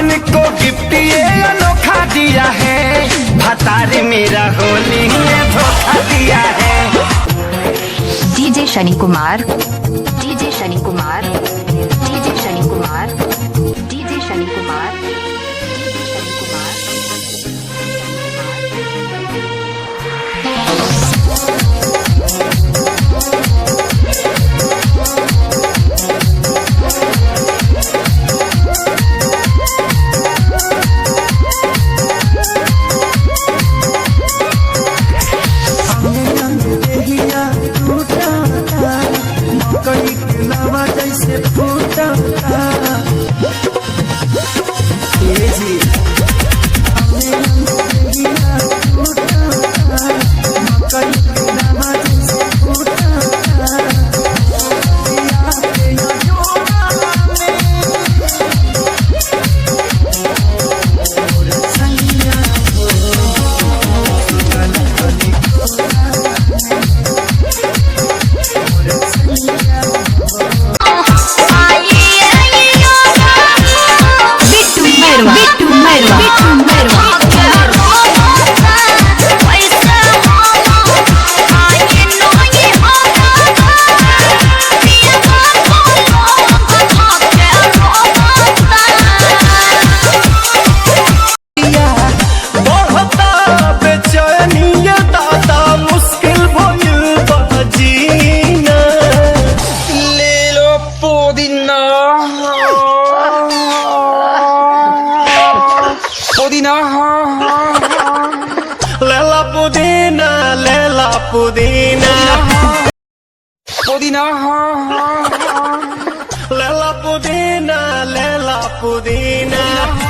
दुल्हन को गिफ्ट ये अनोखा दिया है, भतारी मेरा होली में धोखा दिया है। DJ Shani Kumar, DJ Shani Kumar, DJ Shani Kumar, DJ Shani Kumar, जैसे फूटा Lela Pudina, Lela Pudina, Pudina, Lela Pudina, Lela Pudina.